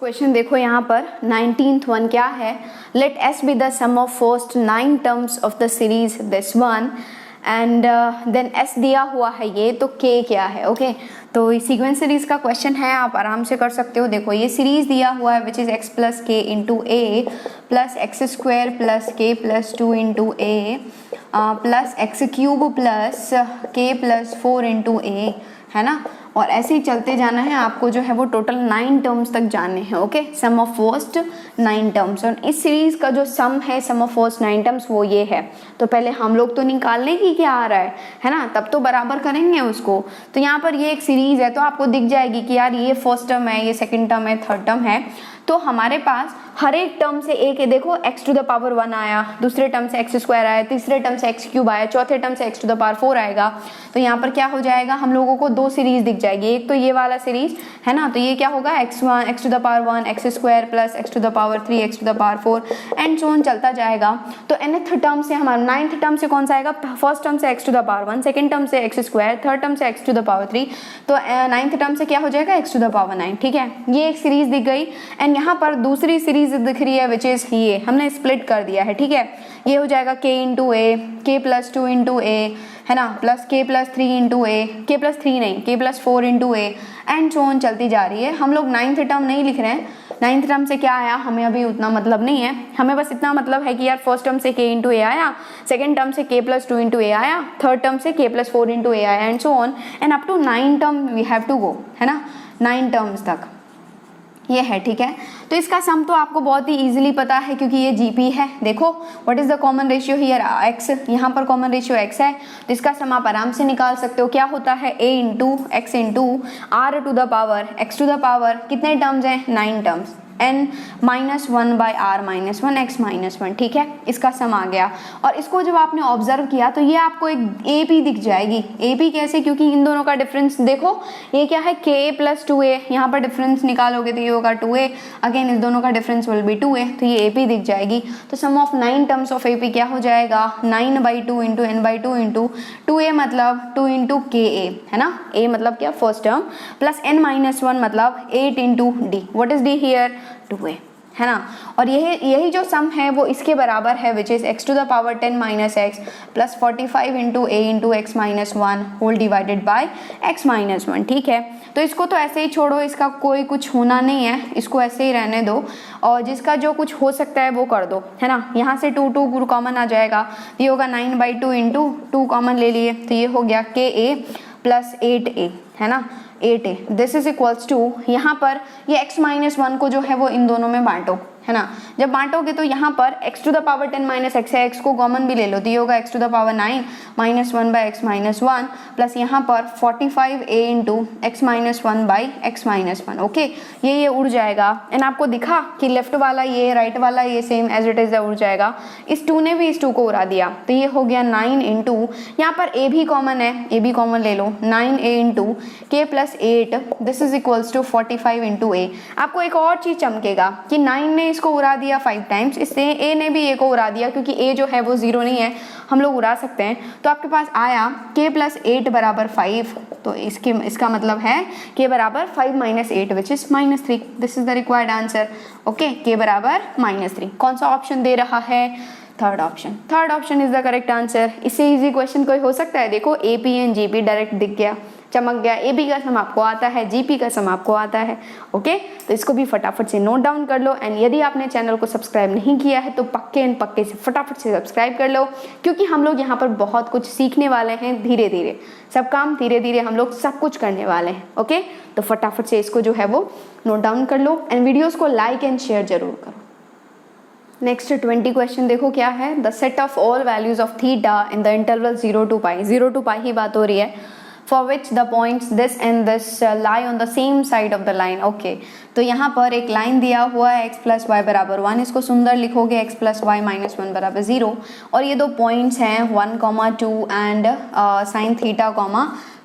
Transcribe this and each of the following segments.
Question देखो यहाँ पर 19th वन क्या है, let S be the sum of first 9 terms of the series this one and then S दिया हुआ है ये, तो के क्या है। ओके तो सीक्वेंस सीरीज का क्वेश्चन है, आप आराम से कर सकते हो। देखो ये सीरीज दिया हुआ है विच इज एक्स प्लस के इंटू ए प्लस एक्स स्क्वायर प्लस के प्लस 2 इंटू ए प्लस एक्स क्यूब प्लस के प्लस 4 इंटू ए, है ना। और ऐसे ही चलते जाना है, आपको जो है वो टोटल 9 टर्म्स तक जाने हैं। Okay sum of first 9 terms, और इस सीरीज का जो सम है सम ऑफ फर्स्ट 9 टर्म्स वो ये है। तो पहले हम लोग तो निकाल लें कि क्या आ रहा है ना, तब तो बराबर करेंगे उसको। तो यहाँ पर ये एक सीरीज है तो आपको दिख जाएगी कि यार ये फर्स्ट टर्म है, ये सेकेंड टर्म है, थर्ड टर्म है। तो हमारे पास हर एक टर्म से एक है, देखो x टू द पावर 1 आया, दूसरे टर्म से x स्क्वायर आया, तीसरे टर्म से x क्यूब आया, चौथे टर्म से x टू द पावर 4 आएगा। तो यहाँ पर क्या हो जाएगा, हम लोगों को 2 सीरीज दिख जाएगी, एक तो ये वाला सीरीज है ना, तो ये क्या होगा x to the power 1 x square plus x to the power 3 x to the power 4 and so on चलता जाएगा। तो nth टर्म से हमारा 9th टर्म से कौन सा आएगा, फर्स्ट टर्म से x to the power 1, second term से x स्क्वायर, थर्ड टर्म से x टू द पावर 3, तो 9th टर्म से क्या हो जाएगा x टू द पावर 9। ठीक है, ये एक सीरीज दिख गई। एंड यहाँ पर दूसरी सीरीज दिख रही है विच इज ये हमने स्प्लिट कर दिया है। ठीक है, ये हो जाएगा k इंटू ए, के प्लस 2 इंटू ए, है ना, प्लस के प्लस 3 इंटू ए, के प्लस 3 नहीं, के plus 4 into A and so on चलती जा रही है। हम लोग 9th टर्म नहीं लिख रहे हैं, 9th टर्म से क्या आया हमें अभी उतना मतलब नहीं है, हमें बस इतना मतलब है कि यार फर्स्ट टर्म से k इंटू ए आया, सेकेंड टर्म से k प्लस 2 इंटू ए आया, थर्ड टर्म से k प्लस 4 इंटू ए आया and so on and up to 9 term we have to go, है ना, 9 टर्म्स तक ये है। ठीक है, तो इसका सम तो आपको बहुत ही इजीली पता है क्योंकि ये जीपी है। देखो what is the common ratio here, x, यहाँ पर कॉमन रेशियो x है, तो इसका सम आप आराम से निकाल सकते हो। क्या होता है a into x into r to the power x to the power, कितने टर्म्स हैं, 9 terms, n minus 1 by r minus 1 x minus 1। ठीक है, इसका सम आ गया। और इसको जब आपने ऑब्जर्व किया तो ये आपको एक ए पी दिख जाएगी। ए पी कैसे, क्योंकि इन दोनों का डिफरेंस देखो, ये क्या है k प्लस 2a, यहाँ पर डिफरेंस निकालोगे तो ये होगा 2a, अगेन इस दोनों का डिफरेंस विल बी 2a, तो ये ए पी दिख जाएगी। तो sum of 9 terms of A P क्या हो जाएगा, 9/2 इंटू n/2 इंटू 2a मतलब 2 इंटू के ए, है ना, a मतलब क्या फर्स्ट टर्म, प्लस n-1 मतलब 8 into D, what is D here, 2a, है ना। और यही जो सम है वो इसके बराबर है which is x to the power 10 minus x plus 45 into a into x minus 1 whole divided by x minus 1। ठीक है, तो इसको तो ऐसे ही छोड़ो, इसका कोई कुछ होना नहीं है, इसको ऐसे ही रहने दो और जिसका जो कुछ हो सकता है वो कर दो, है ना। यहाँ से 2 कॉमन आ जाएगा, ये होगा 9/2 इंटू 2 कॉमन ले लिए तो ये हो गया के ए प्लस 8a, है ना, 8a। This is equals to, यहाँ पर ये x माइनस 1 को जो है वो इन दोनों में बांटो, है ना। जब बांटोगे तो यहाँ पर x to the power 10 minus x है, x को कॉमन भी ले लो तो ये होगा x to the power 9 minus 1 by x minus 1 plus यहाँ पर 45a into x minus 1 by x minus 1। Okay, ये उड़ जाएगा एंड आपको दिखा कि लेफ्ट वाला ये राइट वाला ये सेम एज इट इज उड़ जाएगा। इस 2 ने भी इस 2 को उड़ा दिया तो ये हो गया 9 इंटू, यहाँ पर a भी कॉमन है, a भी कॉमन ले लो, 9a into k plus 8, this is equals to 45 into a. आपको एक और चीज चमकेगा कि 9 ने इसको उड़ा दिया 5 टाइम्स, इससे a ने भी a को उड़ा दिया क्योंकि a जो है वो 0 नहीं है, हम लोग उड़ा सकते हैं। तो आपके पास आया k प्लस 8 बराबर 5, तो इसका मतलब है k बराबर 5 minus 8 which is -3। This is the required answer. Okay, k बराबर -3। कौन सा ऑप्शन दे रहा है, third option. Third option is the correct answer. इससे इजी क्वेश्चन कोई हो सकता है, देखो A P and G P direct दिख गया, चमक गया, ए बी का सम आपको आता है, जी पी का सम आपको आता है। ओके, तो इसको भी फटाफट से नोट डाउन कर लो एंड यदि आपने चैनल को सब्सक्राइब नहीं किया है तो पक्के से फटाफट से सब्सक्राइब कर लो क्योंकि हम लोग यहाँ पर बहुत कुछ सीखने वाले हैं, धीरे धीरे सब काम, धीरे धीरे हम लोग सब कुछ करने वाले हैं। ओके, तो फटाफट से इसको जो है वो नोट डाउन कर लो एंड वीडियोज़ को लाइक एंड शेयर जरूर करो। नेक्स्ट 20 क्वेश्चन देखो क्या है, the set of all values of theta in the interval 0 to π, 0 to π ही बात हो रही है, for which the points this and this lie on the same side of the line. Okay, तो यहाँ पर एक लाइन दिया हुआ है x प्लस वाई बराबर 1, इसको सुंदर लिखोगे x प्लस वाई माइनस 1 बराबर 0 और ये 2 पॉइंट्स हैं 1,2 and sine theta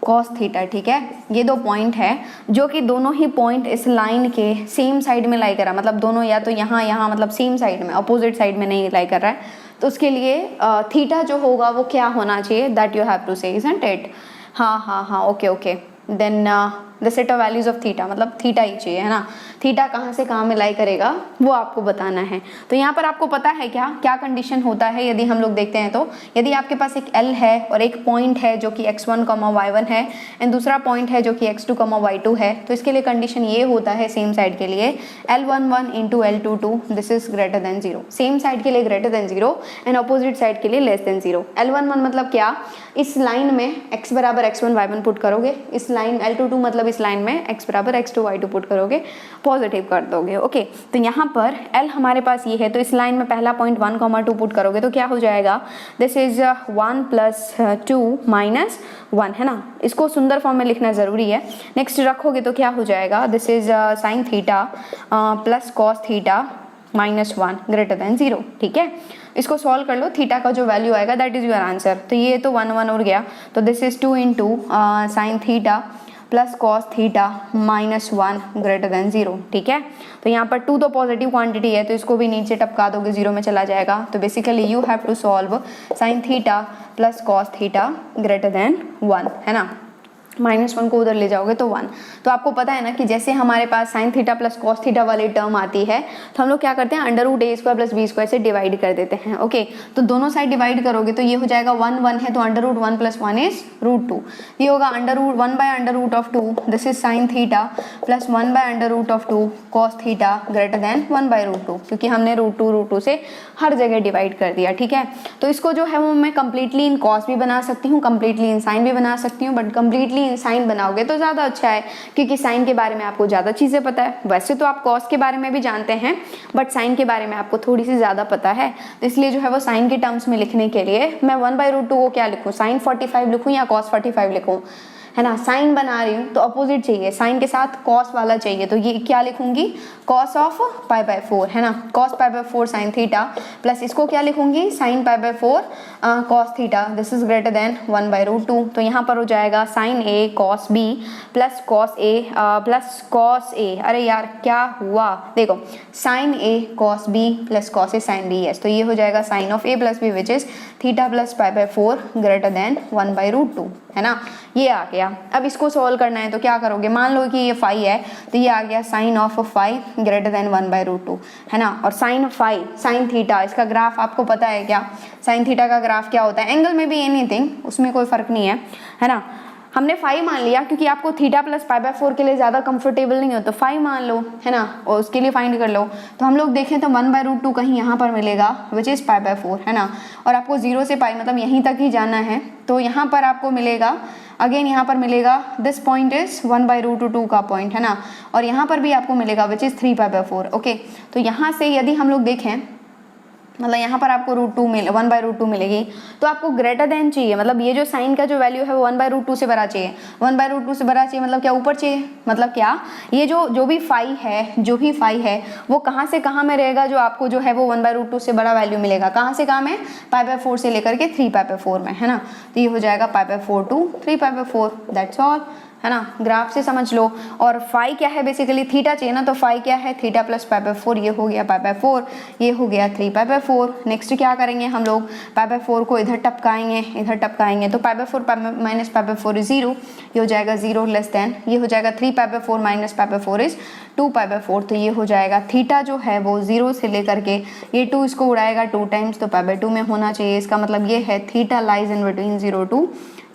cos theta. ठीक है, ये 2 पॉइंट है जो कि दोनों ही पॉइंट इस लाइन के सेम साइड में लाई कर रहा है, मतलब दोनों या तो यहाँ मतलब सेम साइड में, अपोजिट साइड में नहीं लाई कर रहा है। तो उसके लिए थीटा जो होगा वो क्या होना चाहिए, that you have to say, isn't it. हाँ, okay, then the set of values of theta, मतलब थीटा ही चाहिए, है ना। थीटा कहाँ से कहाँ में लाई करेगा वो आपको बताना है। तो यहाँ पर आपको पता है क्या क्या कंडीशन होता है, यदि हम लोग देखते हैं तो यदि आपके पास एक L है और एक पॉइंट है जो कि x1, y1 है एंड दूसरा पॉइंट है जो कि x2, y2 है, तो इसके लिए कंडीशन ये होता है सेम साइड के लिए L11 into L22 this is greater then 0, same side के लिए greater than 0 and opposite side के लिए लेस देन 0। L11 मतलब क्या, इस लाइन में x बराबर x1 y1 पुट करोगे, इस लाइन L22 मतलब इस लाइन में x बराबर x2 y2 पुट करोगे, पॉजिटिव कर दोगे। ओके, तो यहाँ पर L हमारे पास ये है, तो इस लाइन में पहला पॉइंट 1, 2 पुट करोगे तो क्या हो जाएगा, दिस इज 1 प्लस 2 माइनस 1, है ना, इसको सुंदर फॉर्म में लिखना जरूरी है। नेक्स्ट रखोगे तो क्या हो जाएगा, this is sine theta plus cos theta minus 1 greater than 0। ठीक है, इसको सॉल्व कर लो, थीटा का जो वैल्यू आएगा दैट इज योर आंसर। तो ये तो 1 1 उड़ गया, तो this is 2 into sine theta plus cos theta minus 1 greater than 0। ठीक है, तो यहाँ पर 2 तो पॉजिटिव क्वांटिटी है तो इसको भी नीचे टपका दोगे, 0 में चला जाएगा। तो basically you have to solve sine theta plus cos theta greater than 1, है ना, -1 को उधर ले जाओगे तो 1। तो आपको पता है ना कि जैसे हमारे पास sine theta plus cos theta वाली टर्म आती है तो हम लोग क्या करते हैं, √a² प्लस b² से डिवाइड कर देते हैं। ओके, तो दोनों साइड डिवाइड करोगे तो ये हो जाएगा 1 1 है तो √1 प्लस 1 इज √2। ये होगा √1/√2 this is sine theta plus 1/√2 cos theta greater than 1/√2, क्योंकि हमने √2 से हर जगह डिवाइड कर दिया। ठीक है, तो इसको जो है वो मैं कंप्लीटली इन कॉस भी बना सकती हूँ, कंप्लीटली इन साइन भी बना सकती हूँ, बट कंप्लीटली साइन बनाओगे तो ज़्यादा अच्छा है क्योंकि साइन के बारे में आपको ज़्यादा चीज़ें पता है। वैसे तो आप कॉस के बारे में भी जानते हैं बट साइन के बारे में आपको थोड़ी सी ज़्यादा पता है, तो इसलिए जो है वो साइन के टर्म्स में लिखने के लिए मैं 1/√2 को क्या लिखूँ, साइन 45 लिखूँ या कॉस 45 लिखूँ, है ना। साइन बना रही हूँ तो अपोजिट चाहिए, साइन के साथ कॉस वाला चाहिए, तो ये क्या लिखूंगी, कॉस ऑफ π/4, है ना, कॉस π/4 साइन थीटा प्लस इसको क्या लिखूंगी, sine π/4 cos theta this is greater than 1/√2। तो यहाँ पर हो जाएगा sine a cos b plus cos a, अरे यार क्या हुआ, देखो sine a cos b plus cos a sine b, yes, तो ये हो जाएगा sine of a plus b which is theta plus π/4 greater than 1/√2, है ना, ये आ गया। अब इसको सॉल्व करना है तो क्या करोगे, मान लो कि ये फाई है तो ये आ गया sine of phi greater than 1/√2, है ना, और साइन फाई साइन थीटा, इसका ग्राफ आपको पता है क्या, साइन थीटा का ग्राफ क्या होता है, एंगल में भी एनीथिंग, उसमें कोई फर्क नहीं है ना। हमने फाई मान लिया क्योंकि आपको थीटा प्लस π/4 के लिए ज़्यादा कंफर्टेबल नहीं हो तो फाई मान लो, है ना, और उसके लिए फाइंड कर लो। तो हम लोग देखें तो 1/√2 कहीं यहाँ पर मिलेगा विच इज़ π/4, है ना, और आपको 0 से पाई मतलब यहीं तक ही जाना है, तो यहाँ पर आपको मिलेगा अगेन, यहाँ पर मिलेगा दिस पॉइंट इज 1/√2 का पॉइंट, है ना, और यहाँ पर भी आपको मिलेगा विच इज़ 3π/4। ओके, तो यहाँ से यदि हम लोग देखें मतलब यहाँ पर आपको 1/√2 मिलेगी, तो आपको ग्रेटर देन चाहिए, मतलब ये जो साइन का जो वैल्यू है वो 1/√2 से बड़ा चाहिए, 1/√2 से बड़ा चाहिए मतलब क्या, ऊपर चाहिए, मतलब क्या, ये जो भी फाई है वो कहाँ से कहाँ में रहेगा, जो आपको जो है वो 1/√2 से बड़ा वैल्यू मिलेगा, कहाँ से कहाँ में, π/4 से लेकर के 3π/4 में, है ना, तो ये हो जाएगा π/4 to 3π/4, दैट्स ऑल, है ना, ग्राफ से समझ लो। और फाई क्या है, बेसिकली थीटा चाहिए ना, तो फाई क्या है, थीटा प्लस π/4, ये हो गया π/4, ये हो गया 3π/4। नेक्स्ट क्या करेंगे हम लोग, π/4 को इधर टपकाएंगे तो π/4 माइनस π/4 इज 0, ये हो जाएगा 0 लेस देन, ये हो जाएगा 3π/4 माइनस π/4 इज 2π/4, तो ये हो जाएगा थीटा जो है वो 0 से लेकर के ये 2 इसको उड़ाएगा 2 टाइम्स, तो π/2 में होना चाहिए, इसका मतलब ये है theta lies in between 0 to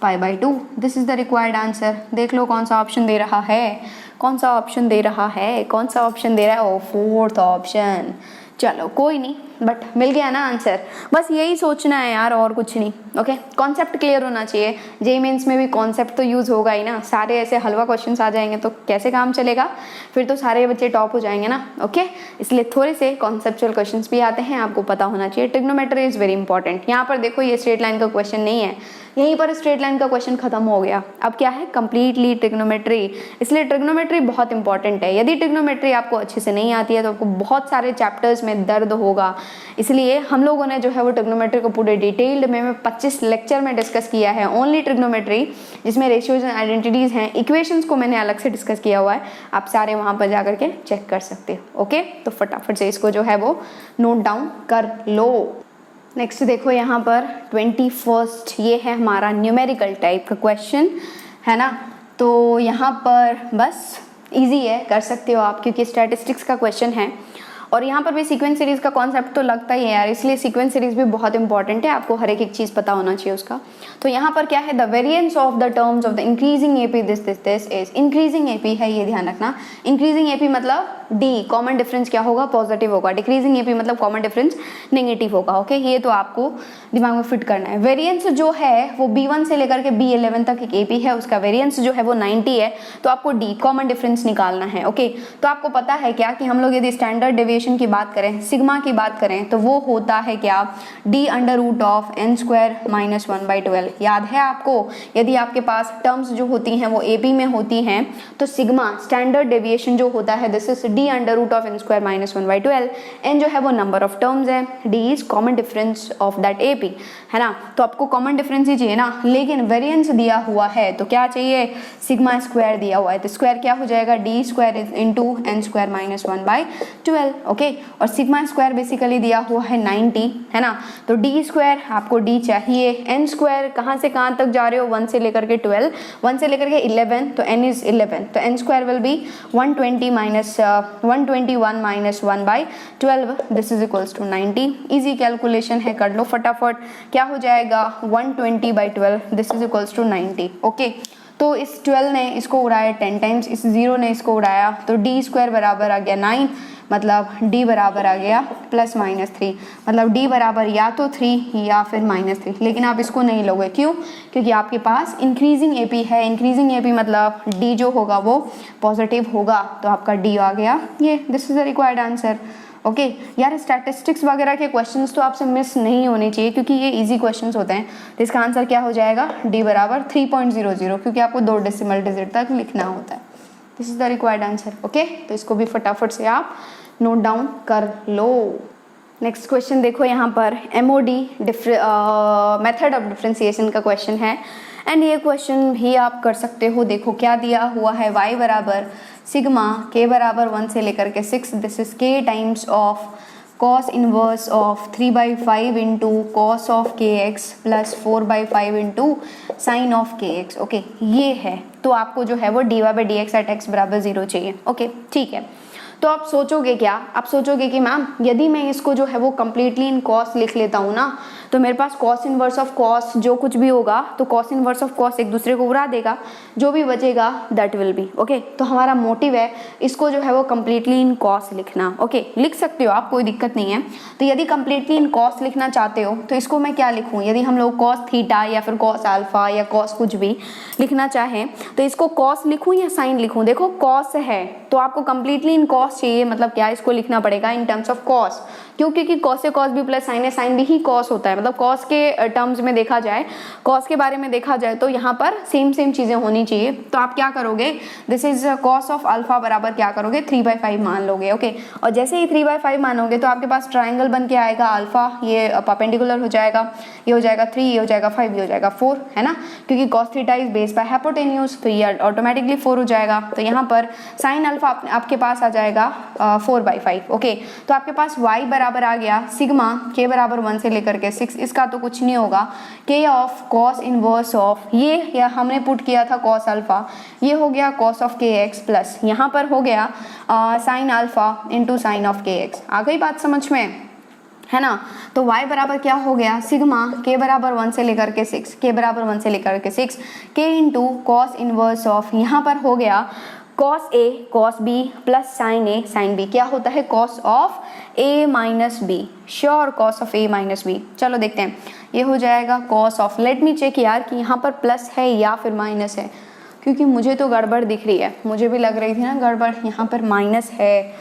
π/2। This is the required answer. देख लो कौन सा ऑप्शन दे रहा है, कौन सा ऑप्शन दे रहा है, ओ फोर्थ ऑप्शन। चलो कोई नहीं, बट मिल गया ना आंसर, बस यही सोचना है यार, और कुछ नहीं। ओके, कॉन्सेप्ट क्लियर होना चाहिए, जेईई मेंस में भी कॉन्सेप्ट तो यूज होगा ही ना, सारे ऐसे हलवा क्वेश्चंस आ जाएंगे तो कैसे काम चलेगा, फिर तो सारे बच्चे टॉप हो जाएंगे ना। ओके, इसलिए थोड़े से कॉन्सेप्चुअल क्वेश्चंस भी आते हैं, आपको पता होना चाहिए। Trigonometry is very important. यहाँ पर देखो ये स्ट्रेट लाइन का क्वेश्चन नहीं है, यहीं पर स्ट्रेट लाइन का क्वेश्चन खत्म हो गया, अब क्या है, कंप्लीटली ट्रिग्नोमेट्री। इसलिए ट्रिग्नोमेट्री बहुत इंपॉर्टेंट है, यदि ट्रिग्नोमेट्री आपको अच्छे से नहीं आती है तो आपको बहुत सारे चैप्टर्स में दर्द होगा। इसलिए हम लोगों ने जो है वो ट्रिग्नोमेट्री को पूरे डिटेल्ड में 25 लेक्चर में डिस्कस किया है, ओनली ट्रिग्नोमेट्री, जिसमें रेशियोज एंड आइडेंटिटीज हैं, इक्वेशंस को मैंने अलग से डिस्कस किया हुआ है, आप सारे वहां पर जाकर के चेक कर सकते हो। ओके, तो फटाफट से इसको जो है वो नोट डाउन कर लो। नेक्स्ट देखो यहाँ पर 21st, ये है हमारा न्यूमेरिकल टाइप का क्वेश्चन, है ना। तो यहाँ पर बस इजी है, कर सकते हो आप, क्योंकि स्टैटिस्टिक्स का क्वेश्चन है और यहाँ पर भी सीक्वेंस सीरीज का कॉन्सेप्ट तो लगता ही है यार, इसलिए सीक्वेंस सीरीज भी बहुत इंपॉर्टेंट है, आपको हर एक चीज़ पता होना चाहिए उसका। तो यहाँ पर क्या है, the variance of the terms of the increasing AP this is, increasing AP है ये ध्यान रखना, इंक्रीजिंग एपी मतलब डी कॉमन डिफरेंस क्या होगा, पॉजिटिव होगा, डिक्रीजिंग एपी मतलब कॉमन डिफरेंस नेगेटिव होगा। ओके, ये तो आपको दिमाग में फिट करना है। वेरिएंस जो है वो B1 से लेकर के B11 तक एक एपी है, उसका वेरिएंस जो है वो 90 है, तो आपको डी कॉमन डिफरेंस निकालना है। ओके, तो आपको पता है क्या कि हम लोग यदि स्टैंडर्ड डेविएशन की बात करें, सिग्मा की बात करें, तो वो होता है क्या, d under root of n square minus 1/12। याद है आपको, यदि आपके पास टर्म्स जो होती हैं वो एपी में होती हैं तो सिग्मा स्टैंडर्ड डेविएशन जो होता है this is d under root of n square minus 1/12। n जो है वो नंबर ऑफ टर्म्स है, d is common difference of that AP, है ना। तो आपको कॉमन डिफरेंस ही चाहिए ना, लेकिन वेरिएंस दिया हुआ है तो क्या चाहिए, सिग्मा स्क्वायर दिया हुआ है, तो स्क्वायर क्या हो जाएगा, d square into n square minus 1/12। Okay, और सिग्मा स्क्वायर बेसिकली दिया हुआ है 90, है ना। तो d स्क्वायर आपको d चाहिए, n स्क्वायर कहाँ से कहाँ तक जा रहे हो, 1 से लेकर के 12, 1 से लेकर के 11, तो n इज 11, तो n square will be 121 minus 1/12, this is equals to 90। Easy calculation है, कर लो फटाफट, क्या हो जाएगा 120/12, this is equals to 90। Okay, तो इस 12 ने इसको उड़ाया 10 टाइम्स, इस 0 ने इसको उड़ाया, तो d स्क्वायर बराबर आ गया 9, मतलब d बराबर आ गया प्लस माइनस 3, मतलब d बराबर या तो 3 या फिर -3, लेकिन आप इसको नहीं लोगे, क्यों, क्योंकि आपके पास इंक्रीजिंग एपी है, इंक्रीजिंग एपी मतलब d जो होगा वो पॉजिटिव होगा, तो आपका d आ गया ये, this is the required answer. Okay यार, स्टैटिस्टिक्स वगैरह के क्वेश्चंस तो आपसे मिस नहीं होने चाहिए, क्योंकि ये इजी क्वेश्चंस होते हैं। तो इसका आंसर क्या हो जाएगा, d बराबर 3.00, क्योंकि आपको 2 डेसिमल डिजिट तक लिखना होता है। This is the required answer. Okay, तो इसको भी फटाफट से आप नोट डाउन कर लो। नेक्स्ट क्वेश्चन देखो, यहाँ पर MOD मेथड ऑफ डिफ्रेंसिएशन का क्वेश्चन है, एंड ये क्वेश्चन भी आप कर सकते हो। देखो क्या दिया हुआ है, y बराबर सिग्मा k बराबर 1 से लेकर के 6, this is k times of cos inverse of 3/5 into cos of kx plus 4/5 into sine of kx। Okay, ये है, तो आपको जो है वो dy/dx एट x बराबर 0 चाहिए। ओके, ठीक है, तो आप सोचोगे क्या, आप सोचोगे कि मैम यदि मैं इसको जो है वो कम्प्लीटली इन कॉस लिख लेता हूँ ना, तो मेरे पास कॉस इनवर्स ऑफ कॉस जो कुछ भी होगा, तो कॉस इनवर्स ऑफ कॉस एक दूसरे को उड़ा देगा, जो भी बचेगा दैट विल बी। ओके, तो हमारा मोटिव है इसको जो है वो कम्प्लीटली इन कॉस लिखना। ओके, लिख सकते हो आप, कोई दिक्कत नहीं है। तो यदि कम्प्लीटली इन कॉस लिखना चाहते हो तो इसको मैं क्या लिखूँ, यदि हम लोग कॉस थीटा या फिर कॉस अल्फा या कॉस कुछ भी लिखना चाहें तो इसको कॉस लिखूँ या साइन लिखूँ। देखो कॉस है तो आपको कम्प्लीटली इन कॉस चाहिए, मतलब क्या, इसको लिखना पड़ेगा इन टर्म्स ऑफ कॉस, क्यों, क्योंकि कॉस से कॉस भी प्लस साइन है, साइन भी ही कॉस होता है, मतलब कॉस के टर्म्स में देखा जाए, कॉस के बारे में देखा जाए तो यहाँ पर सेम चीजें होनी चाहिए। तो आप क्या करोगे, this is cos of alpha बराबर क्या करोगे, 3/5 मान लोगे। ओके, और जैसे ही 3/5 मानोगे तो आपके पास ट्राइंगल बन के आएगा, अल्फा ये परपेंडिकुलर हो जाएगा, ये हो जाएगा 3, ये हो जाएगा 5, ये हो जाएगा 4, है ना, क्योंकि cos theta is based by hypotenuse, तो ये ऑटोमेटिकली 4 हो जाएगा। तो यहाँ पर साइन अल्फा आपके पास आ जाएगा 4/5। ओके, तो आपके पास y बराबर आ गया सिग्मा k बराबर 1 से लेकर के 6, इसका तो कुछ नहीं होगा, k of cos inverse of ये या हमने पुट किया था कॉस अल्फा, ये हो गया कॉस ऑफ kx प्लस यहाँ पर हो गया sine alpha into sine of kx। आ गई बात समझ में, है ना। तो y बराबर क्या हो गया, सिग्मा k बराबर 1 से लेकर के 6, k बराबर 1 से लेकर के 6, k into cos inverse of यहाँ पर हो गया cos a cos b plus sine a sine b, क्या होता है, cos of a minus b, sure cos of a minus b। चलो देखते हैं, ये हो जाएगा cos of, let me check यार कि यहाँ पर प्लस है या फिर माइनस है, क्योंकि मुझे तो गड़बड़ दिख रही है, मुझे भी लग रही थी ना गड़बड़, यहाँ पर माइनस है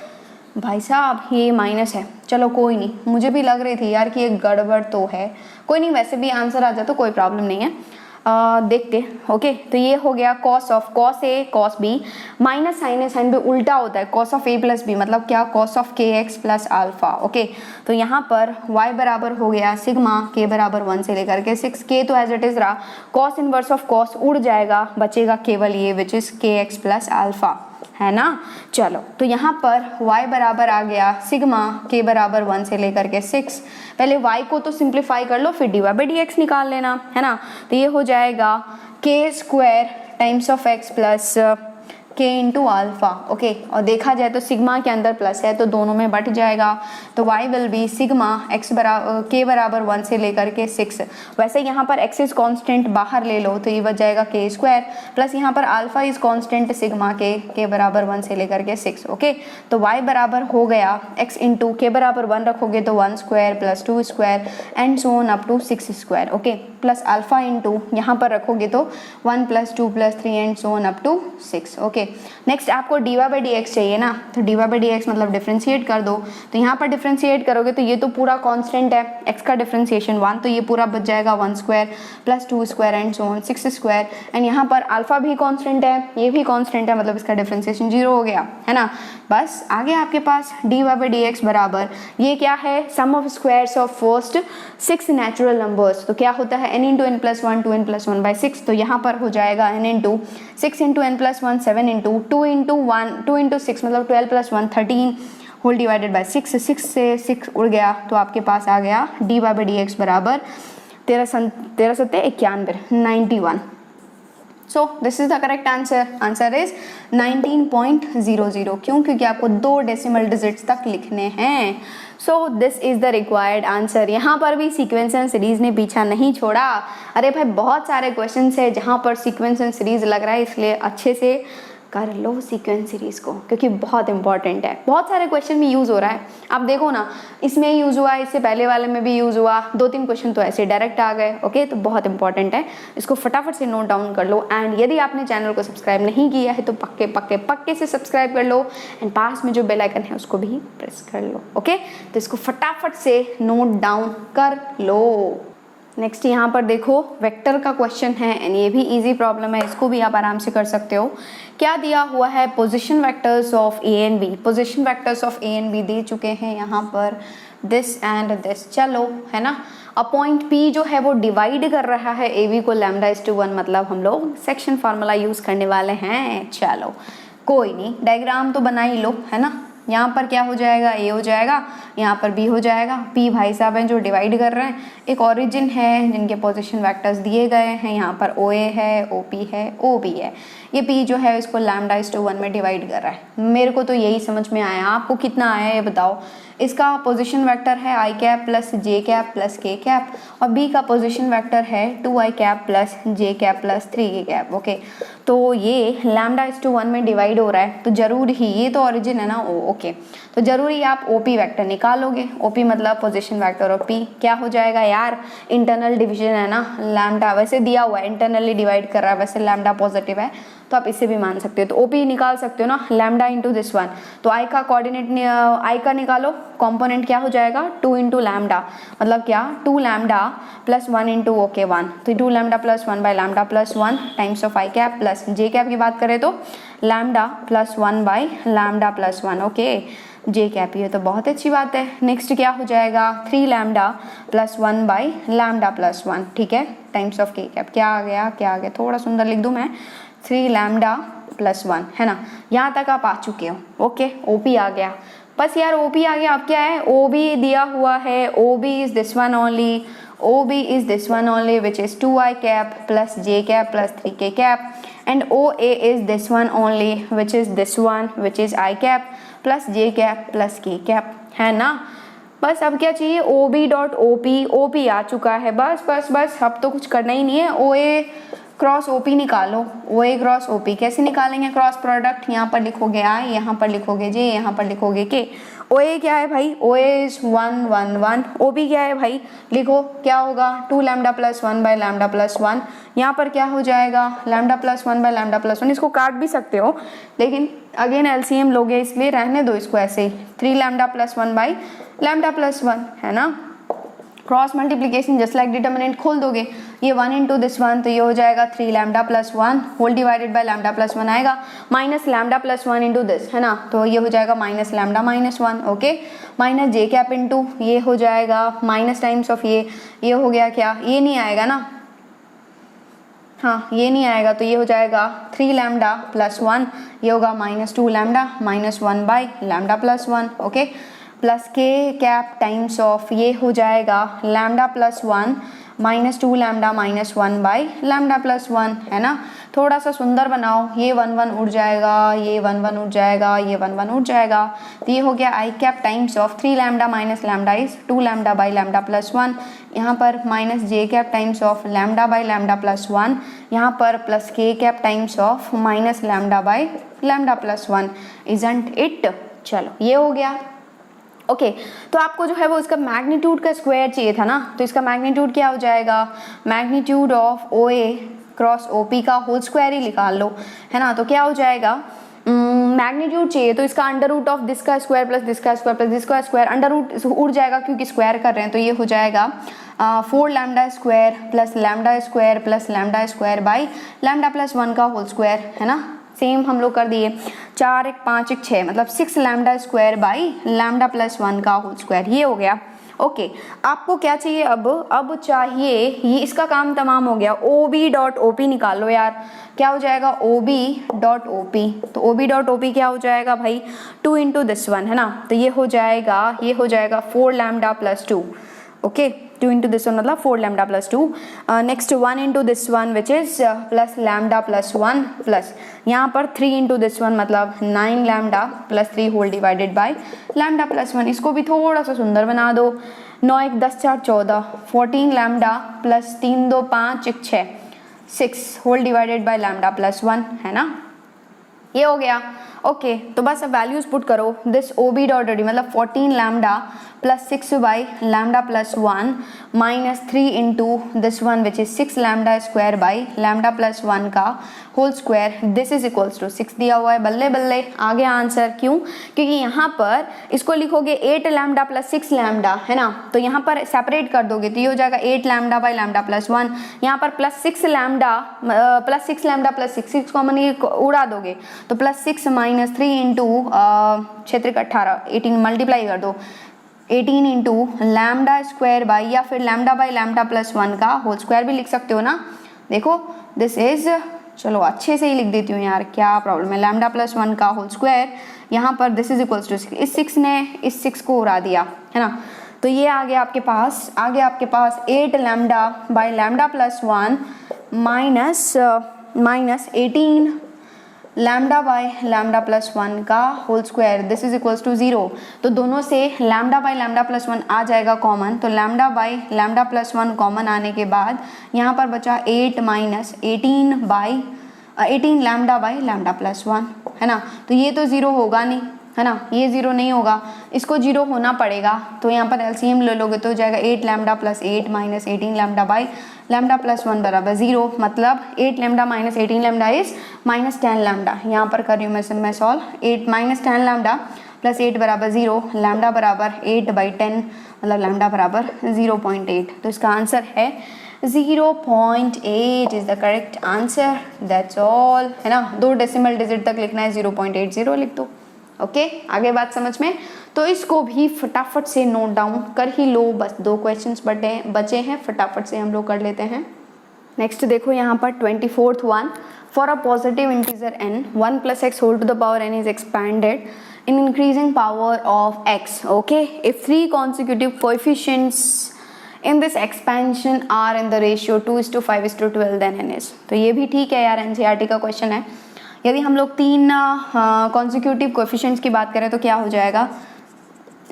भाई साहब, ये माइनस है। चलो कोई नहीं, मुझे भी लग रही थी यार कि ये गड़बड़ तो है, कोई नहीं, वैसे भी आंसर आ जाए तो कोई प्रॉब्लम नहीं है। देखते। ओके, तो ये हो गया cos of cos A cos B minus sine A sine B उल्टा होता है, cos of A plus B मतलब क्या, कॉस ऑफ के एक्स प्लस अल्फा। ओके, तो यहाँ पर y बराबर हो गया सिग्मा k बराबर 1 से लेकर के 6, k तो एज इट इज रहा, कॉस इनवर्स ऑफ कॉस उड़ जाएगा, बचेगा केवल ये विच इज के एक्स प्लस अल्फा, है ना। चलो, तो यहाँ पर y बराबर आ गया सिग्मा k बराबर 1 से लेकर के 6, पहले y को तो सिंप्लीफाई कर लो, फिर dy/dx निकाल लेना, है ना। तो ये हो जाएगा k square times of x plus k into alpha, okay. और देखा जाए तो सिग्मा के अंदर प्लस है तो दोनों में बट जाएगा, तो y will be sigma x बराबर k बराबर 1 से लेकर के 6। वैसे यहाँ पर x इज कांस्टेंट बाहर ले लो तो ये बच जाएगा k स्क्वायर, प्लस यहाँ पर alpha is constant sigma k बराबर 1 से लेकर के 6, ओके। तो y बराबर हो गया x इंटू k बराबर 1 रखोगे तो 1 square plus 2 square and so on up to 6 square, okay. Plus alpha into यहाँ पर रखोगे तो 1 plus 2 plus 3 and so on up to 6, okay. Next आपको dy बाई डी एक्स चाहिए ना, तो dy बाई डी एक्स मतलब डिफ्रेंशिएट कर दो, तो यहाँ पर डिफ्रेंशिएट करोगे तो ये तो पूरा कांस्टेंट है, x का डिफ्रेंशिएशन 1, तो ये पूरा बच जाएगा 1 square plus 2 square and so on 6 square, and यहाँ पर अल्फा भी कांस्टेंट है, ये भी कांस्टेंट है, मतलब इसका डिफ्रेंशिएशन 0 हो गया, है ना। बस आगे आपके पास dy बाई डी एक्स बराबर ये क्या है, sum of squares of first 6 natural numbers, तो क्या होता है n into n plus 1 2n plus 1 by 6, तो यहाँ पर हो जाएगा n into 6 into n plus 1 7 into 2 into 6 मतलब 12 प्लस 1 13 होल डिवाइडेड बाई 6, 6 से 6 उड़ गया तो आपके पास आ गया dy बाई डी एक्स बराबर 13 सत्ते 91। So this is the correct answer, answer is 19.00। क्यों? क्योंकि आपको 2 डेसिमल डिजिट्स तक लिखने हैं। So this is the required answer. यहाँ पर भी सीक्वेंस एंड सीरीज ने पीछा नहीं छोड़ा। अरे भाई बहुत सारे क्वेश्चंस है जहाँ पर सीक्वेंस एंड सीरीज लग रहा है, इसलिए अच्छे से कर लो सीक्वेंस सीरीज को, क्योंकि बहुत इंपॉर्टेंट है, बहुत सारे क्वेश्चन में यूज़ हो रहा है। आप देखो ना, इसमें यूज़ हुआ, इससे पहले वाले में भी यूज़ हुआ, 2-3 क्वेश्चन तो ऐसे डायरेक्ट आ गए, ओके। तो बहुत इंपॉर्टेंट है, इसको फटाफट से नोट डाउन कर लो। एंड यदि आपने चैनल को सब्सक्राइब नहीं किया है तो पक्के पक्के पक्के से सब्सक्राइब कर लो, एंड पास में जो बेल आइकन है उसको भी प्रेस कर लो, ओके। तो इसको फटाफट से नोट डाउन कर लो। नेक्स्ट यहाँ पर देखो वेक्टर का क्वेश्चन है, एंड ये भी इजी प्रॉब्लम है, इसको भी आप आराम से कर सकते हो। क्या दिया हुआ है, position vectors of A and B, position vectors of A and B दे चुके हैं यहाँ पर, दिस एंड दिस, चलो है ना। अ पॉइंट पी जो है वो डिवाइड कर रहा है ए बी को λ/1, मतलब हम लोग सेक्शन फार्मूला यूज़ करने वाले हैं। चलो कोई नहीं, डायग्राम तो बना ही लो, है ना। यहाँ पर क्या हो जाएगा, ए हो जाएगा, यहाँ पर बी हो जाएगा, पी भाई साहब हैं जो डिवाइड कर रहे हैं, एक ओरिजिन है जिनके पोजीशन वेक्टर्स दिए गए हैं, यहाँ पर ओ ए है, ओ पी है, ओ बी है, ये पी जो है इसको λ/1 में डिवाइड कर रहा है। मेरे को तो यही समझ में आया, आपको कितना आया ये बताओ। इसका पोजीशन वेक्टर है i cap plus j cap plus k cap, और b का पोजीशन वेक्टर है 2i cap plus j cap plus 3k cap, okay. तो ये λ/1 में डिवाइड हो रहा है, तो जरूर ही, ये तो ओरिजिन है ना o, ओके। तो जरूरी आप OP वेक्टर निकालोगे, OP मतलब पोजीशन वेक्टर ऑफ p। क्या हो जाएगा यार, इंटरनल डिवीजन है ना, लैम्डा वैसे दिया हुआ है, इंटरनली डिवाइड कर रहा है, वैसे लैम्डा पॉजिटिव है तो आप इसे भी मान सकते हो। तो OP निकाल सकते हो ना, लैम्डा इंटू दिस वन, तो i का कोऑर्डिनेट i का निकालो, कंपोनेंट क्या हो जाएगा 2 इंटू लैम्डा, मतलब क्या 2 लैम्डा प्लस 1 इंटू ओके 1, तो 2 lambda plus 1 by lambda plus 1 times of i cap plus j cap की बात करें तो lambda plus 1 by lambda plus 1, okay j cap, ये तो बहुत अच्छी बात है। नेक्स्ट क्या हो जाएगा 3 lambda plus 1 by lambda plus 1, ठीक है, टाइम्स ऑफ k कैप। क्या आ गया, थोड़ा सुंदर लिख दूं मैं, 3 लैम्डा प्लस 1, है ना। यहाँ तक आप आ चुके हो, ओके। OP आ गया, बस यार OP आ गया। अब क्या है, OB दिया हुआ है, OB is this one only, OB is this one only which is 2i cap plus j cap plus 3k cap, and OA is this one only which is this one which is i cap plus j cap plus k cap, है ना। बस अब क्या चाहिए, OB dot OP आ चुका है, बस अब तो कुछ करना ही नहीं है। OA क्रॉस OP निकालो, OA क्रॉस OP कैसे निकालेंगे, क्रॉस प्रोडक्ट, यहाँ पर लिखोगे i, यहाँ पर लिखोगे j, यहाँ पर लिखोगे k। OA क्या है भाई, OA इज 1 1 1, OB क्या है भाई, लिखो क्या होगा 2 lambda plus 1 by lambda plus 1, यहाँ पर क्या हो जाएगा lambda plus 1 by lambda plus 1, इसको काट भी सकते हो लेकिन अगेन LCM लोगे इसलिए रहने दो इसको ऐसे ही, 3 lambda plus 1 by lambda plus 1, है ना। Cross multiplication just like determinant खोल दोगे, ये 1 इंटू दिस वन, तो ये हो जाएगा 3 lambda plus 1 whole divided by lambda plus 1 आएगा, minus lambda plus 1 into this, है ना, तो ये हो जाएगा minus lambda minus 1, okay. Minus j cap into ये हो जाएगा माइनस टाइम्स ऑफ ये हो गया क्या, ये नहीं आएगा ना, हाँ ये नहीं आएगा, तो ये हो जाएगा 3 लैम्डा प्लस 1, ये होगा minus 2 lambda minus 1 by lambda plus 1, okay, plus k cap times of ये हो जाएगा lambda plus 1 minus 2 lambda minus 1 by lambda plus 1, है ना। थोड़ा सा सुंदर बनाओ, ये 1 1 उड़ जाएगा, ये 1 1 उड़ जाएगा, ये 1 1 उड़ जाएगा। तो ये हो गया i cap times of 3 lambda minus lambda is 2 lambda by lambda plus 1। यहाँ पर minus j cap times of lambda by lambda plus 1, यहाँ पर plus k cap times of minus lambda by lambda plus 1, isn't it. चलो ये हो गया। Okay तो आपको जो है वो इसका मैग्नीट्यूड का स्क्वायर चाहिए था ना, तो इसका मैग्नीट्यूड क्या हो जाएगा, magnitude of O A cross O P का होल स्क्वायर ही निकाल लो, है ना। तो क्या हो जाएगा, मैग्नीट्यूड चाहिए तो इसका अंडर रूट ऑफ दिस का स्क्वायर प्लस दिस का स्क्वायर प्लस दिस का स्क्वायर, अंडर रूट उड़ जाएगा क्योंकि स्क्वायर कर रहे हैं। तो ये हो जाएगा 4 lambda square plus lambda square plus lambda square by lambda plus 1 का होल स्क्वायर, है ना। सेम हम लोग कर दिए, 4 1 5 1 6 मतलब 6 lambda square by lambda plus 1 का होल स्क्वायर, ये हो गया। ओके आपको क्या चाहिए अब चाहिए ये, इसका काम तमाम हो गया। O B dot O P निकालो यार, क्या हो जाएगा O B dot O P. तो O B dot O P क्या हो जाएगा भाई, 2 इंटू दिस वन, है ना। तो ये हो जाएगा 4 lambda plus 2, okay 2 into this one मतलब 4 lambda plus 2। Next 1 into this one which is plus lambda plus 1 plus यहाँ पर 3 इंटू दिस वन मतलब 9 lambda plus 3 whole divided by lambda plus 1। इसको भी थोड़ा सा सुंदर बना दो, 9 1 10 4 14 14 lambda plus 3 2 5 1 6 6 whole divided by lambda plus 1, है ना। ये हो गया। ओके तो बस अब वैल्यूज पुट करो, this O B dot D मतलब 14 lambda plus 6 by lambda plus 1 minus 3 into this one which is 6 lambda square by lambda plus 1 का whole square, this is equals to 6 दिया हुआ है। बल्ले बल्ले आ गया आंसर, क्यों, क्योंकि यहाँ पर इसको लिखोगे 8 लैम्डा प्लस 6 लैम्डा, है ना। तो यहाँ पर सेपरेट कर दोगे तो ये हो जाएगा 8 लैम्डा बाई लैम्डा प्लस 1, यहाँ पर प्लस 6 लैम्डा प्लस 6 कॉमन ये उड़ा दोगे तो प्लस 6 माइनस 3 इंटू 6 18 18 मल्टीप्लाई कर दो 18 इंटू लैम्डा स्क्वायर बाई या फिर लैम्डा बाई लैम्डा प्लस 1 का होल स्क्वायर भी लिख सकते हो ना। देखो दिस इज, चलो अच्छे से ही लिख देती हूँ यार, क्या प्रॉब्लम है, लैम्डा प्लस 1 का होल स्क्वायर, यहाँ पर दिस इज इक्वल्स टू 6, इस 6 ने इस 6 को उड़ा दिया, है ना। तो ये आ गया आपके पास 8 lambda by lambda plus 1 minus 18 lambda by lambda plus 1 का whole square, this is equals to 0। तो दोनों से लैम्डा बाई लैम्डा प्लस 1 आ जाएगा कॉमन, तो lambda by lambda plus 1 common आने के बाद यहाँ पर बचा 8 minus 18 lambda by lambda plus 1, है ना। तो ये तो 0 होगा नहीं, है ना, ये 0 नहीं होगा, इसको 0 होना पड़ेगा। तो यहाँ पर एलसीएम ले लोगे तो हो जाएगा 8 lambda plus 8 minus 18 lambda by lambda plus 1 बराबर 0, मतलब 8 lambda minus 18 lambda is minus 10 lambda. यहाँ पर कर रही हूँ मैं सॉल्व, 8 माइनस 10 लैम्डा प्लस 8 बराबर 0, लैम्डा बराबर 8 बाई 10 मतलब लैम्डा बराबर 0.8। तो इसका आंसर है 0.8 is the correct answer, that's all, है ना। 2 डेसिमल डिजिट तक लिखना है, 0.80 लिख दो। ओके आगे बात समझ में, तो इसको भी फटाफट से नोट डाउन कर ही लो, बस 2 क्वेश्चंस बचे हैं, फटाफट से हम लोग कर लेते हैं। नेक्स्ट देखो यहाँ पर 24th one, for a positive integer n 1 plus x whole to the power n is expanded in increasing power of x, okay, if 3 consecutive coefficients in this expansion are in the ratio 2:5:12 then n is, तो ये भी ठीक है यार, NCERT का question है। यदि हम लोग 3 कॉन्सिक्यूटिव कोएफिशिएंट्स की बात करें तो क्या हो जाएगा,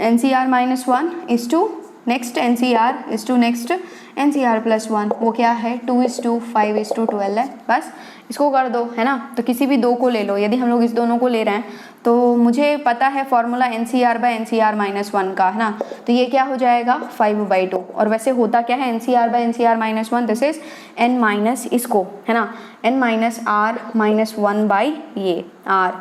NCR minus 1 is to next NCR is to next NCR plus 1, वो क्या है 2:5:12 है, बस इसको कर दो, है ना। तो किसी भी 2 को ले लो, यदि हम लोग इस दोनों को ले रहे हैं तो मुझे पता है formula NCR by NCR minus 1 का, है ना। तो ये क्या हो जाएगा 5/2, और वैसे होता क्या है NCR by NCR minus 1, this is n minus इसको, है ना, n minus r minus 1 by ये r,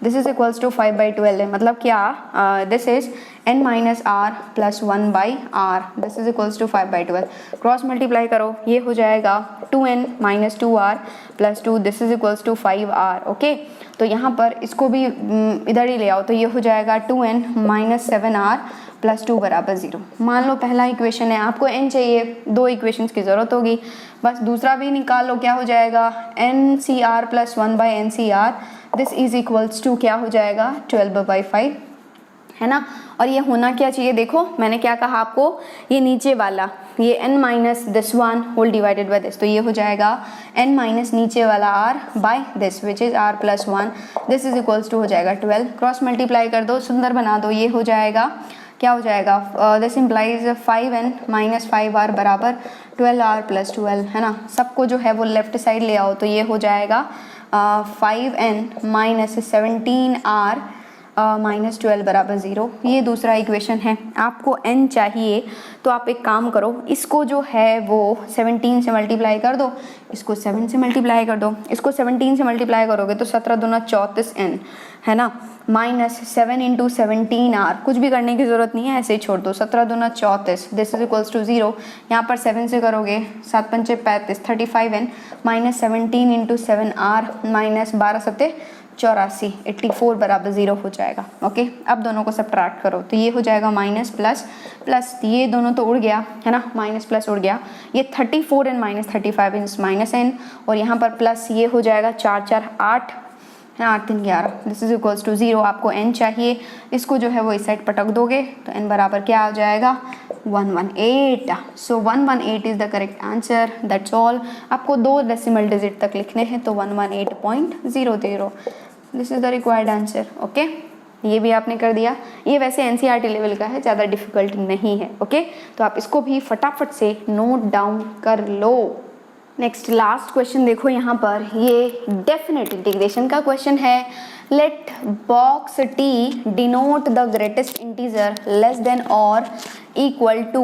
this is equals to 5/12 है, मतलब क्या this is n minus r plus 1 by r, this is equals to 5/12, cross multiply करो, ये हो जाएगा 2n minus 2r plus 2, this is equals to 5r, okay. तो यहाँ पर इसको भी इधर ही ले आओ, तो ये हो जाएगा 2n माइनस 7r प्लस 2 बराबर 0। मान लो पहला इक्वेशन है, आपको n चाहिए, 2 इक्वेशंस की ज़रूरत होगी, बस दूसरा भी निकाल लो, क्या हो जाएगा NCR plus 1 by NCR, this is equals to क्या हो जाएगा 12/5, है ना। और ये होना क्या चाहिए, देखो मैंने क्या कहा आपको, ये नीचे वाला ये n minus this one whole divided by this, तो ये हो जाएगा n माइनस नीचे वाला r by this which is r plus 1, this is equals to हो जाएगा 12, क्रॉस मल्टीप्लाई कर दो, सुंदर बना दो, ये हो जाएगा क्या हो जाएगा, this implies 5n minus 5r बराबर 12r प्लस 12, है ना। सबको जो है वो लेफ्ट साइड ले आओ, तो ये हो जाएगा 5n माइनस 17r माइनस 12 बराबर 0, ये दूसरा इक्वेशन है। आपको n चाहिए तो आप एक काम करो, इसको जो है वो 17 से मल्टीप्लाई कर दो, इसको 7 से मल्टीप्लाई कर दो, इसको 17 से मल्टीप्लाई करोगे तो 17 दूना 34n, है ना, माइनस 7 इंटू 17r, कुछ भी करने की ज़रूरत नहीं है, ऐसे ही छोड़ दो, 17 दूना 34, दिस इज इक्वल्स टू 0, यहाँ पर 7 से करोगे 7 पंचे 35, 35n minus 17 into 7r minus 12 सत्ते 84, 84 बराबर 0 हो जाएगा। ओके, अब दोनों को सब्ट्रैक्ट करो, तो ये हो जाएगा माइनस प्लस प्लस, ये दोनों तो उड़ गया, है ना, माइनस प्लस उड़ गया, ये 34n minus 35n minus n, और यहाँ पर प्लस ये हो जाएगा 4 4 8, 8 3 11, दिस इज इक्वल्स टू 0। आपको n चाहिए, इसको जो है वो इस साइड पटक दोगे तो n बराबर क्या आ जाएगा 118, सो 118 is the correct answer, that's all. आपको 2 डेसिमल डिजिट तक लिखने हैं, तो 118.00, this is the required answer. Okay, ये भी आपने कर दिया, ये वैसे एनसीईआरटी लेवल का है, ज़्यादा डिफिकल्ट नहीं है। ओके, तो आप इसको भी फटाफट से नोट डाउन कर लो। नेक्स्ट लास्ट क्वेश्चन देखो यहाँ पर, ये डेफिनेट इंटीग्रेशन का क्वेश्चन है। Let box t denote the greatest integer less than or equal to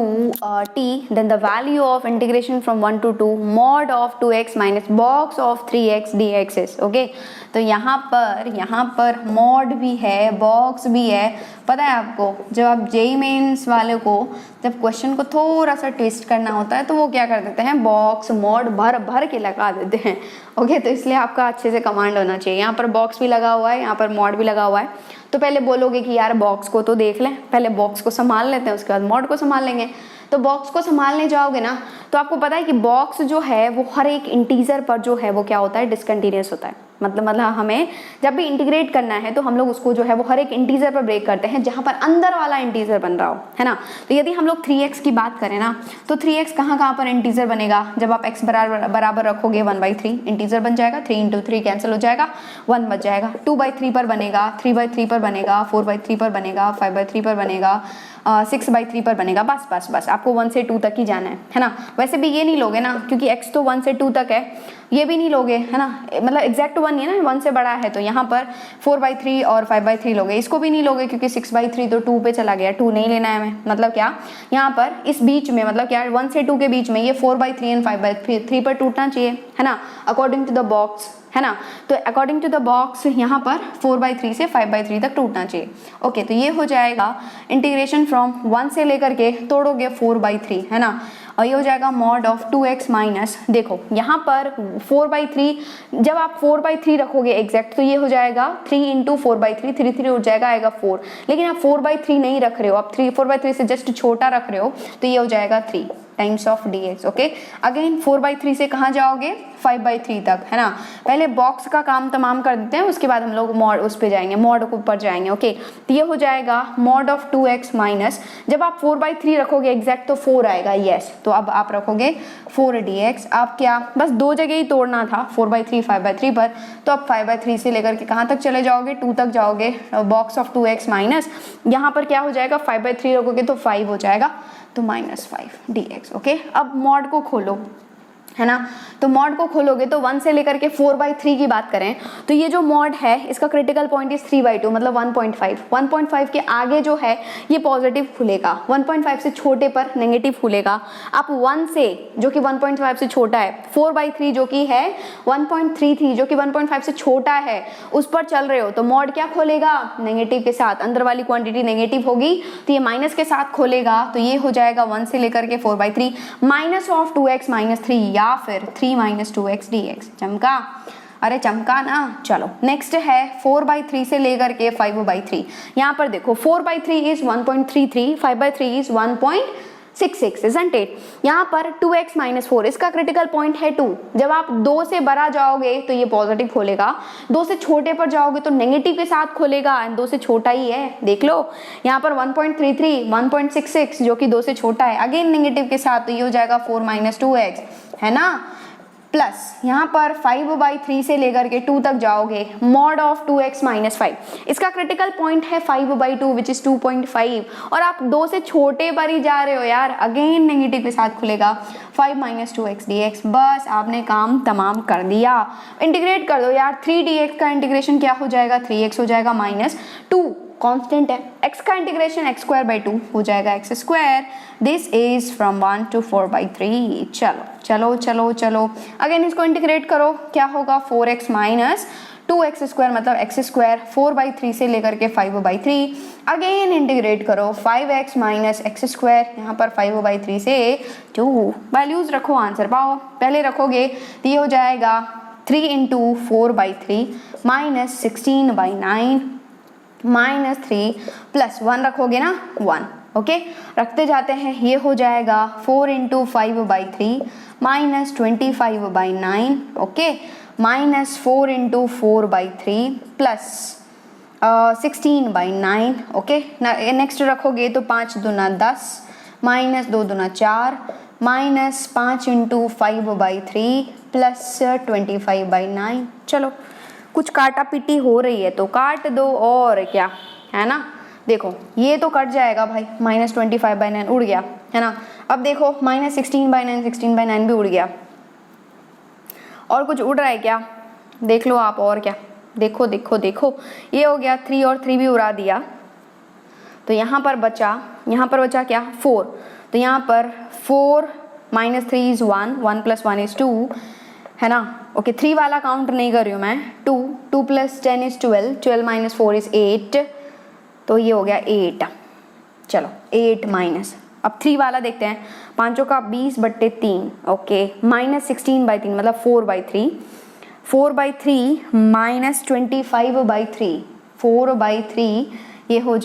t, then the value of integration from 1 to 2 mod of 2x minus box of 3x dx is okay। तो यहाँ पर mod भी है, box भी है। पता है आपको, जब आप जेई मेंस वाले को जब क्वेश्चन को थोड़ा सा ट्विस्ट करना होता है तो वो क्या कर देते हैं, बॉक्स mod भर भर के लगा देते हैं। ओके, तो इसलिए आपका अच्छे से कमांड होना चाहिए। यहाँ पर बॉक्स भी लगा हुआ है, यहाँ पर mod भी लगा हुआ है, तो पहले बोलोगे कि यार बॉक्स को तो देख लें, पहले बॉक्स को संभाल लेते हैं, उसके बाद मॉड को संभाल लेंगे। तो बॉक्स को संभालने जाओगे ना, तो आपको पता है कि बॉक्स जो है वो हर एक इंटीजर पर जो है वो क्या होता है, डिसकंटिन्यूअस होता है। मतलब हमें जब भी इंटीग्रेट करना है तो हम लोग उसको जो है वो हर एक इंटीजर पर ब्रेक करते हैं जहाँ पर अंदर वाला इंटीजर बन रहा हो, है ना। तो यदि हम लोग 3x की बात करें ना, तो 3x कहाँ पर इंटीजर बनेगा, जब आप x बराबर रखोगे 1/3 इंटीजर बन जाएगा, 3 इंटू 3 कैंसिल हो जाएगा, 1 बच जाएगा, 2/3 पर बनेगा, 3/3 पर बनेगा, 4/3 पर बनेगा, 5/3 पर बनेगा, 6/3 पर बनेगा। बस आपको 1 से 2 तक ही जाना है ना। वैसे भी ये नहीं लोगे ना, क्योंकि x तो 1 से 2 तक है, ये भी नहीं लोगे, है ना, मतलब एग्जैक्ट 1 है ना, 1 से बड़ा है, तो यहाँ पर 4/3 और 5/3 लोगे। इसको भी नहीं लोगे क्योंकि 6/3 तो 2 पे चला गया, 2 नहीं लेना है हमें। मतलब क्या, यहाँ पर इस बीच में, मतलब क्या 1 से 2 के बीच में ये 4/3 एंड 5/3 पर टूटना चाहिए, है ना, अकॉर्डिंग टू द बॉक्स, है ना। तो अकॉर्डिंग टू द बॉक्स यहाँ पर 4/3 से 5/3 तक टूटना चाहिए। ओके, तो ये हो जाएगा इंटीग्रेशन फ्रॉम 1 से लेकर के तोड़ोगे 4/3, है ना, और ये हो जाएगा मॉड ऑफ 2x माइनस, देखो यहाँ पर 4/3, जब आप 4/3 रखोगे एग्जैक्ट तो ये हो जाएगा 3 इंटू 4/3, 3 उठ जाएगा, आएगा 4, लेकिन आप 4/3 नहीं रख रहे हो, आप 4/3 से जस्ट छोटा रख रहे हो, तो ये हो जाएगा 3 times of dx। Okay, again 4/3 से कहाँ जाओगे, 5/3 तक, है ना। पहले बॉक्स का काम तमाम कर देते हैं, उसके बाद हम लोग मॉड उस पे जाएंगे, मॉड के ऊपर जाएंगे। ओके, तो ये हो जाएगा मॉड ऑफ 2x माइनस, जब आप 4/3 रखोगे एग्जैक्ट तो 4 आएगा, यस, तो अब आप रखोगे 4 dx। आप क्या, बस 2 जगह ही तोड़ना था, 4/3 5/3 पर, तो अब 5/3 से लेकर के कहाँ तक चले जाओगे, 2 तक जाओगे। बॉक्स ऑफ 2x माइनस, यहाँ पर क्या हो जाएगा, 5/3 रखोगे तो 5 हो जाएगा, तो -5 dx। ओके, अब मॉड को खोलो, है ना, तो मॉड को खोलोगे तो 1 से लेकर के 4/3 की बात करें तो ये जो मॉड है इसका क्रिटिकल पॉइंट इज 3/2, मतलब 1.5 के आगे जो है ये पॉजिटिव खुलेगा, 1.5 से छोटे पर नेगेटिव खुलेगा। आप 1 से जो कि 1.5 से छोटा है, 4/3 जो कि है 1.33 जो कि 1.5 से छोटा है, उस पर चल रहे हो, तो मॉड क्या खोलेगा, नेगेटिव के साथ, अंदर वाली क्वांटिटी नेगेटिव होगी तो ये माइनस के साथ खोलेगा, तो ये हो जाएगा 1 से लेकर के 4/3 माइनस ऑफ 2x माइनस 3 या फिर 3 - 2x dx। चमका, अरे चमका ना। चलो नेक्स्ट है 4/3 से लेकर के 5/3। यहाँ पर देखो 4/3 इज 1.33, 5/3 इज 1.6 6 इजंट इट। यहाँ पर 2x माइनस 4 इसका क्रिटिकल पॉइंट है 2। जब आप 2 से बड़ा जाओगे तो ये पॉजिटिव खोलेगा, 2 से छोटे पर जाओगे तो नेगेटिव के साथ खोलेगा, एंड 2 से छोटा ही है, देख लो यहाँ पर 1.33, 1.66 जो कि 2 से छोटा है, अगेन नेगेटिव के साथ, तो ये हो जाएगा 4 माइनस 2x, है ना, प्लस यहाँ पर 5/3 से लेकर के 2 तक जाओगे, मॉड ऑफ 2x माइनस 5, इसका क्रिटिकल पॉइंट है 5/2 विच इज 2.5, और आप 2 से छोटे पर ही जा रहे हो यार, अगेन नेगेटिव के साथ खुलेगा, 5 माइनस 2x dx। बस आपने काम तमाम कर दिया। इंटीग्रेट कर दो यार, 3dx का इंटीग्रेशन क्या हो जाएगा, 3x हो जाएगा माइनस 2, कांस्टेंट है, x का इंटीग्रेशन x²/2 हो जाएगा x²। This is from 1 to 4/3। चलो चलो चलो चलो अगेन इसको इंटीग्रेट करो, क्या होगा 4x माइनस 2x² मतलब x², 4/3 से लेकर के 5/3, अगेन इंटीग्रेट करो 5x माइनस x², यहाँ पर 5/3 से 2, वैल्यूज रखो, आंसर पाओ। पहले रखोगे तो ये हो जाएगा 3 × 4/3 माइनस 16/9 माइनस 3 प्लस 1 रखोगे ना 1, ओके, रखते जाते हैं, ये हो जाएगा 4 × 5/3 minus 25/9, okay, minus 4 × 4/3 plus 16/9, okay. Next रखोगे तो 5 दूना 10 माइनस 2 दूना 4 माइनस 5 × 5/3 प्लस 25/9। चलो कुछ काटा पीटी हो रही है तो काट दो, और क्या है ना, देखो ये तो कट जाएगा भाई, माइनस 25/9 उड़ गया, है ना। अब देखो माइनस 16/9, 16/9 भी उड़ गया, और कुछ उड़ रहा है क्या, देख लो आप, और क्या, देखो देखो देखो, ये हो गया 3 और 3 भी उड़ा दिया, तो यहाँ पर बचा क्या 4, तो यहाँ पर 4 माइनस 3 इज 1, 1 प्लस 1 इज 2, है ना, ओके। 3 वाला काउंट नहीं कर रही हूँ मैं, 2 प्लस 10 इज 12, 12 माइनस 4 इज 8, तो ये हो गया 8। चलो 8 माइनस, अब 3 वाला देखते हैं, 5 का 20/3, ओके, माइनस 16/3 मतलब 4/3, 4/3 माइनस 25/3, 4/3 ये हो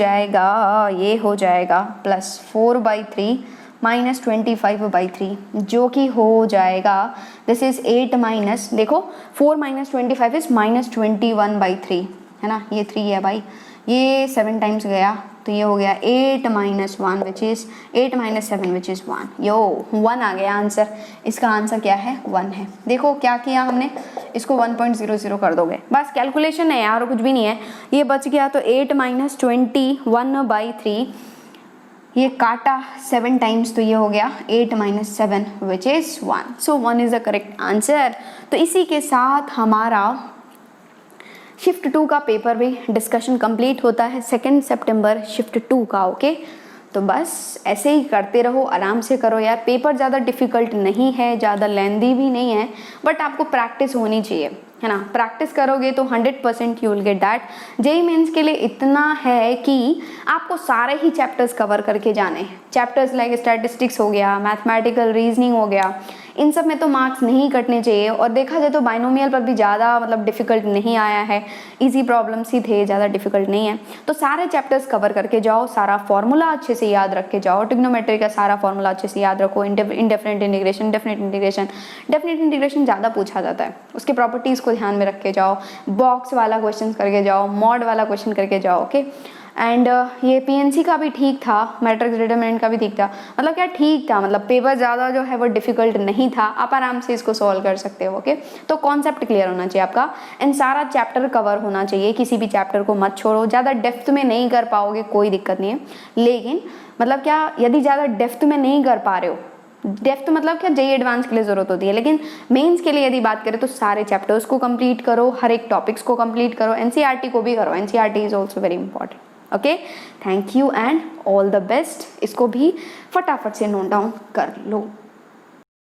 जाएगा प्लस 4/3 माइनस 25/3 जो कि हो जाएगा, दिस इज 8 माइनस, देखो 4 माइनस 25 इज माइनस 21/3, है ना, ये 3 है भाई, ये 7 टाइम्स गया, तो ये हो गया 8 minus 1 which is 8 minus 7 which is 1, यो 1 आ गया आंसर। इसका आंसर क्या है 1 है। देखो क्या किया हमने, इसको 1.00 कर दोगे, बस कैलकुलेशन है यार, कुछ भी नहीं है। ये बच गया तो 8 माइनस 21/3, ये काटा 7 टाइम्स, तो ये हो गया 8 minus 7 which is 1, so 1 is the correct answer. तो इसी के साथ हमारा शिफ्ट 2 का पेपर भी डिस्कशन कंप्लीट होता है, 2 सितंबर शिफ्ट 2 का, ओके। तो बस ऐसे ही करते रहो, आराम से करो यार, पेपर ज़्यादा डिफ़िकल्ट नहीं है, ज़्यादा लेंदी भी नहीं है, बट आपको प्रैक्टिस होनी चाहिए, है ना। प्रैक्टिस करोगे तो 100% you will get that. JEE mains के लिए इतना है कि आपको सारे ही चैप्टर्स कवर करके जाने हैं, चैप्टर्स लाइक स्टैटिस्टिक्स हो गया, मैथमेटिकल रीजनिंग हो गया, इन सब में तो मार्क्स नहीं कटने चाहिए। और देखा जाए तो बाइनोमियल पर भी ज़्यादा मतलब डिफ़िकल्ट नहीं आया है, इजी प्रॉब्लम्स ही थे, ज़्यादा डिफ़िकल्ट नहीं है। तो सारे चैप्टर्स कवर करके जाओ, सारा फॉर्मूला अच्छे से याद रख के जाओ, ट्रिग्नोमेट्री का सारा फॉर्मूला अच्छे से याद रखो, इनडेफिनिट इंटीग्रेशन, डेफिनिट इंटीग्रेशन ज़्यादा पूछा जाता है, उसके प्रॉपर्टीज़ को ध्यान में रख के जाओ, बॉक्स वाला क्वेश्चन करके जाओ, मॉड वाला क्वेश्चन करके जाओ, ओके। एंड ये पीएनसी का भी ठीक था, मैट्रिक्स डिटरमिनेंट का भी ठीक था, मतलब क्या ठीक था, मतलब पेपर ज़्यादा जो है वो डिफ़िकल्ट नहीं था, आप आराम से इसको सॉल्व कर सकते हो, ओके। तो कॉन्सेप्ट क्लियर होना चाहिए आपका, एंड सारा चैप्टर कवर होना चाहिए, किसी भी चैप्टर को मत छोड़ो। ज़्यादा डेप्थ में नहीं कर पाओगे कोई दिक्कत नहीं है, लेकिन मतलब क्या, यदि ज़्यादा डेप्थ में नहीं कर पा रहे हो, डेप्थ मतलब क्या, जेईई एडवांस के लिए ज़रूरत होती है, लेकिन मेंस के लिए यदि बात करें तो सारे चैप्टर्स को कंप्लीट करो, हर एक टॉपिक्स को कंप्लीट करो, एनसीईआरटी को भी करो, NCERT is also very important, okay. Thank you and all the best. इसको भी फटाफट से नोट डाउन कर लो।